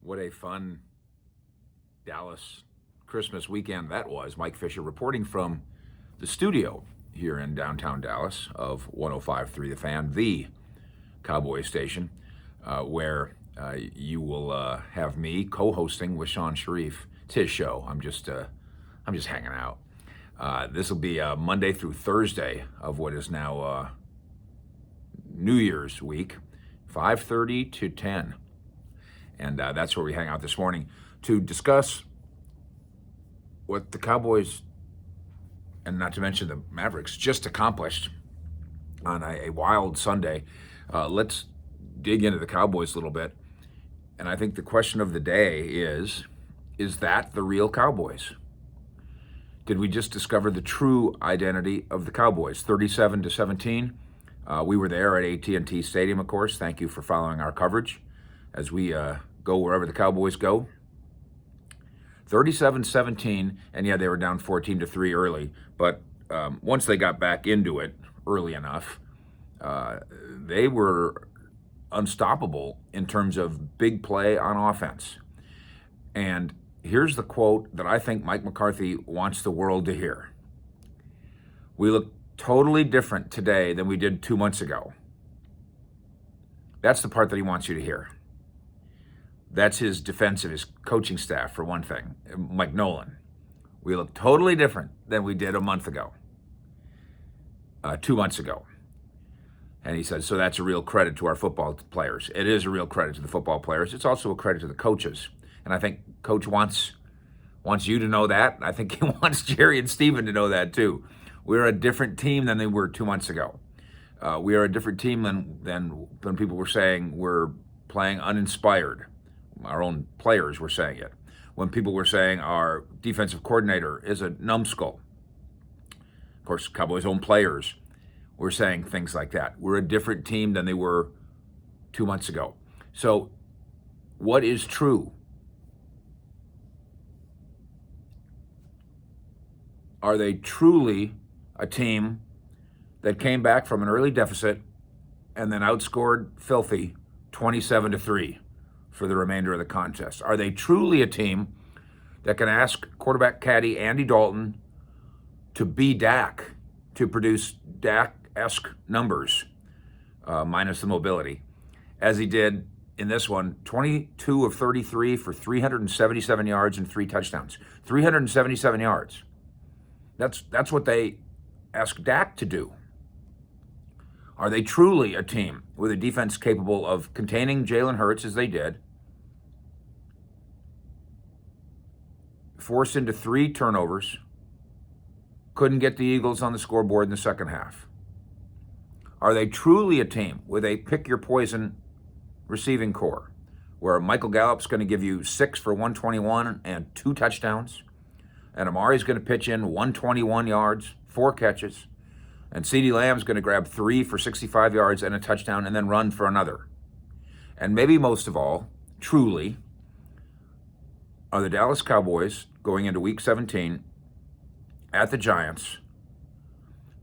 What a fun Dallas Christmas weekend that was. Mike Fisher reporting from the studio here in downtown Dallas of 105.3 The Fan, the Cowboy station, where you will have me co-hosting with Sean Sharif. It's his show. I'm just hanging out. This will be Monday through Thursday of what is now New Year's week, 5:30 to 10. And that's where we hang out this morning to discuss what the Cowboys, and not to mention the Mavericks, just accomplished on a wild Sunday. Let's dig into the Cowboys a little bit. And I think the question of the day is that the real Cowboys? Did we just discover the true identity of the Cowboys? 37-17. We were there at AT&T Stadium, of course. Thank you for following our coverage as we go wherever the Cowboys go. 37-17, and yeah, they were down 14-3 early, but once they got back into it early enough, they were unstoppable in terms of big play on offense. And here's the quote that I think Mike McCarthy wants the world to hear. We look totally different today than we did 2 months ago. That's the part that he wants you to hear. That's his defense of his coaching staff, for one thing. Mike Nolan. We look totally different than we did a month ago, 2 months ago. And he said, so that's a real credit to our football players. It is a real credit to the football players. It's also a credit to the coaches. And I think Coach wants you to know that. I think he wants Jerry and Steven to know that too. We're a different team than they were 2 months ago. We are a different team than when people were saying we're playing uninspired. Our own players were saying it. When people were saying our defensive coordinator is a numbskull. Of course, Cowboys' own players were saying things like that. We're a different team than they were 2 months ago. So what is true? Are they truly a team that came back from an early deficit and then outscored Philthy 27-3 for the remainder of the contest? Are they truly a team that can ask quarterback caddy Andy Dalton to be Dak, to produce Dak-esque numbers, minus the mobility, as he did in this one, 22 of 33 for 377 yards and 3 touchdowns. 377 yards. That's what they asked Dak to do. Are they truly a team with a defense capable of containing Jalen Hurts as they did, forced into 3 turnovers, couldn't get the Eagles on the scoreboard in the second half? Are they truly a team with a pick-your-poison receiving core where Michael Gallup's going to give you 6 for 121 and 2 touchdowns, and Amari's going to pitch in 121 yards, 4 catches, and CeeDee Lamb's going to grab 3 for 65 yards and a touchdown and then run for another? And maybe most of all, truly, are the Dallas Cowboys going into Week 17 at the Giants,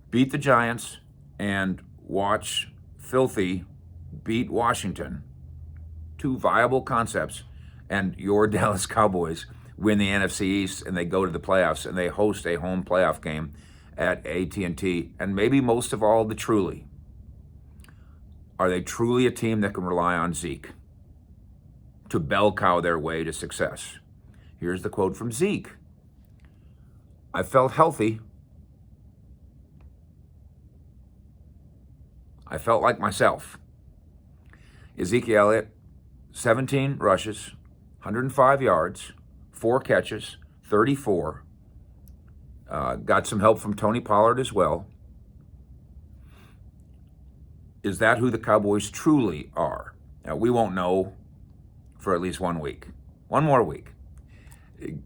beat the Giants, and watch Philthy beat Washington, 2 viable concepts, and your Dallas Cowboys win the NFC East and they go to the playoffs and they host a home playoff game at AT&T? And maybe most of all, are they truly a team that can rely on Zeke to bell cow their way to success? Here's the quote from Zeke. I felt healthy. I felt like myself. Ezekiel Elliott, 17 rushes, 105 yards, 4 catches, 34. Got some help from Tony Pollard as well. Is that who the Cowboys truly are? Now, we won't know for at least 1 week. 1 more week.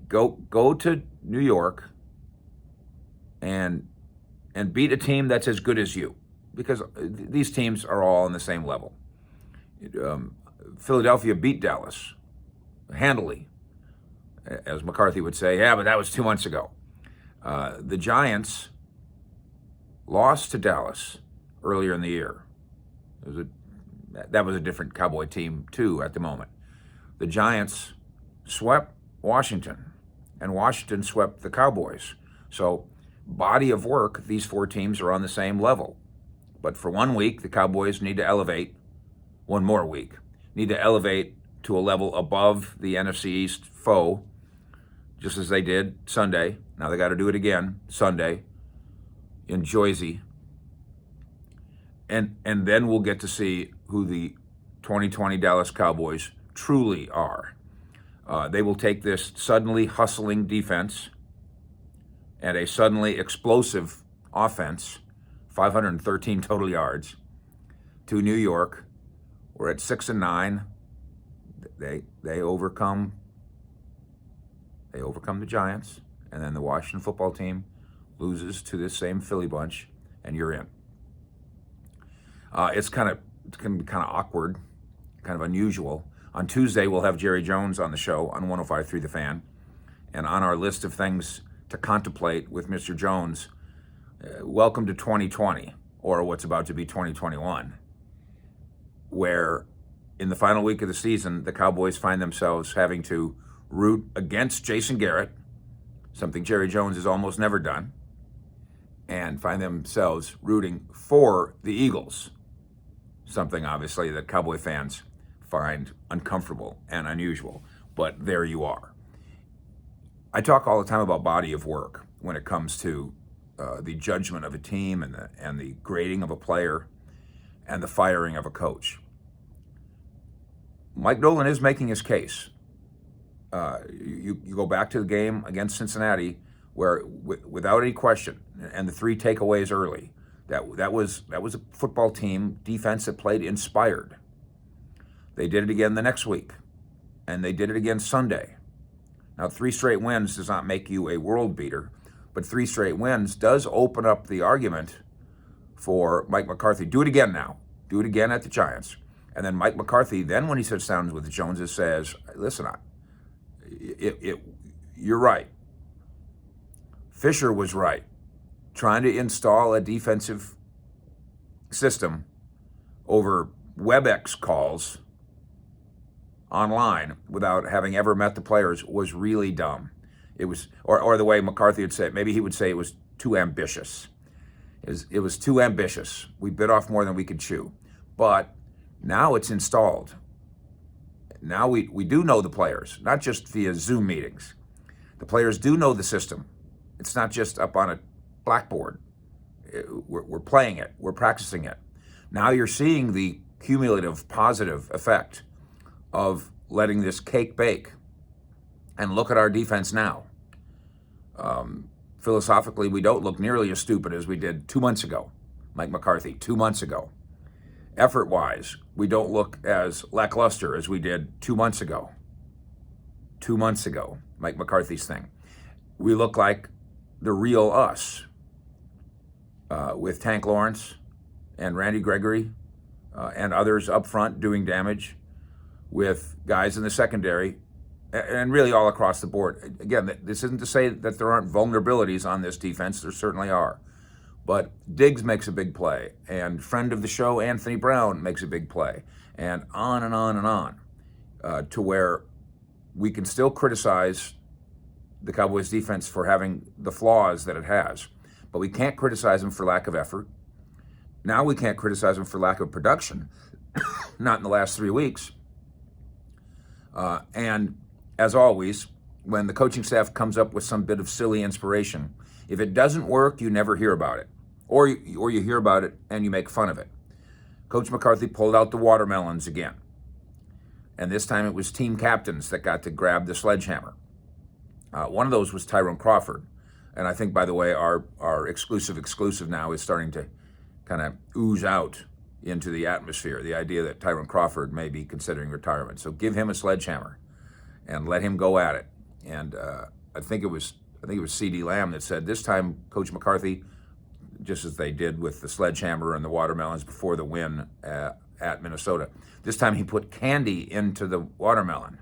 Go to New York and beat a team that's as good as you, because these teams are all on the same level. Philadelphia beat Dallas handily, as McCarthy would say. Yeah, but that was 2 months ago. The Giants lost to Dallas earlier in the year. That was a different Cowboy team too at the moment. The Giants swept Washington, and Washington swept the Cowboys. So, body of work, these four teams are on the same level. But for 1 week, the Cowboys need to elevate, one more week, need to elevate to a level above the NFC East foe, just as they did Sunday. Now they got to do it again Sunday in Jersey. And then we'll get to see who the 2020 Dallas Cowboys truly are. They will take this suddenly hustling defense and a suddenly explosive offense, 513 total yards, to New York. We're at 6-9. They overcome the Giants, and then the Washington football team loses to this same Philly bunch, and you're in. It's going to be kind of awkward, kind of unusual. On Tuesday, we'll have Jerry Jones on the show on 105.3 The Fan, and on our list of things to contemplate with Mr. Jones, welcome to 2020, or what's about to be 2021, where in the final week of the season, the Cowboys find themselves having to root against Jason Garrett, something Jerry Jones has almost never done, and find themselves rooting for the Eagles, something obviously that Cowboy fans find uncomfortable and unusual, but there you are. I talk all the time about body of work when it comes to the judgment of a team and the grading of a player and the firing of a coach. Mike Nolan is making his case. You go back to the game against Cincinnati, where without any question, and the 3 takeaways early, that was a football team defense that played inspired. They did it again the next week, and they did it again Sunday. Now, 3 straight wins does not make you a world beater, but 3 straight wins does open up the argument for Mike McCarthy. Do it again now. Do it again at the Giants. And then Mike McCarthy, then when he sits down with the Joneses, says, listen, you're right. Fisher was right. Trying to install a defensive system over WebEx calls online without having ever met the players was really dumb. It was, or the way McCarthy would say it, maybe he would say it was too ambitious. It was too ambitious. We bit off more than we could chew. But now it's installed. Now we do know the players, not just via Zoom meetings. The players do know the system. It's not just up on a blackboard. We're playing it. We're practicing it. Now you're seeing the cumulative positive effect of letting this cake bake. And look at our defense now. Philosophically, we don't look nearly as stupid as we did 2 months ago. Mike McCarthy, 2 months ago. Effort-wise, we don't look as lackluster as we did 2 months ago. 2 months ago, Mike McCarthy's thing. We look like the real us, with Tank Lawrence and Randy Gregory and others up front doing damage, with guys in the secondary, and really all across the board. Again, this isn't to say that there aren't vulnerabilities on this defense. There certainly are. But Diggs makes a big play, and friend of the show, Anthony Brown, makes a big play, and on and on and on, to where we can still criticize the Cowboys defense for having the flaws that it has, but we can't criticize them for lack of effort. Now we can't criticize them for lack of production, not in the last 3 weeks. And as always, when the coaching staff comes up with some bit of silly inspiration, if it doesn't work, you never hear about it. Or you hear about it and you make fun of it. Coach McCarthy pulled out the watermelons again. And this time it was team captains that got to grab the sledgehammer. One of those was Tyrone Crawford. And I think, by the way, our exclusive now is starting to kind of ooze out into the atmosphere, the idea that Tyrone Crawford may be considering retirement. So give him a sledgehammer and let him go at it. And I think it was C.D. Lamb that said this time Coach McCarthy, just as they did with the sledgehammer and the watermelons before the win at Minnesota, this time he put candy into the watermelon.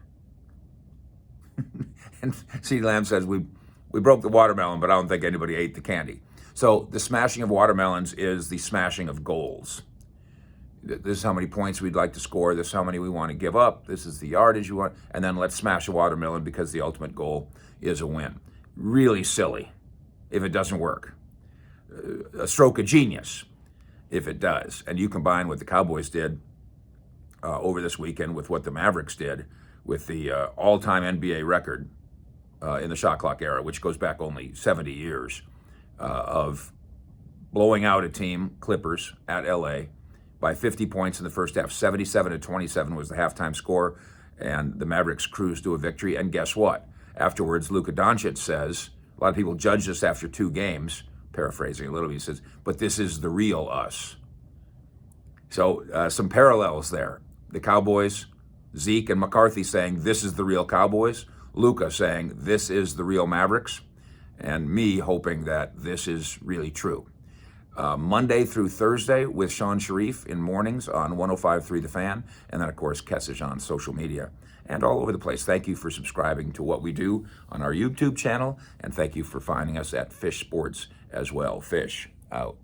And C.D. Lamb says, we broke the watermelon, but I don't think anybody ate the candy. So the smashing of watermelons is the smashing of goals. This is how many points we'd like to score. This is how many we want to give up. This is the yardage you want. And then let's smash a watermelon because the ultimate goal is a win. Really silly if it doesn't work. A stroke of genius if it does. And you combine what the Cowboys did over this weekend with what the Mavericks did with the all-time NBA record in the shot clock era, which goes back only 70 years, of blowing out a team, Clippers, at LA by 50 points in the first half. 77-27 was the halftime score, and the Mavericks cruised to a victory. And guess what? Afterwards, Luka Doncic says, a lot of people judge this after 2 games, paraphrasing a little bit, he says, but this is the real us. So some parallels there. The Cowboys, Zeke and McCarthy saying, this is the real Cowboys. Luka saying, this is the real Mavericks. And me hoping that this is really true. Monday through Thursday with Sean Sharif in mornings on 105.3 The Fan. And then, of course, Kessage on social media and all over the place. Thank you for subscribing to what we do on our YouTube channel. And thank you for finding us at Fish Sports as well. Fish out.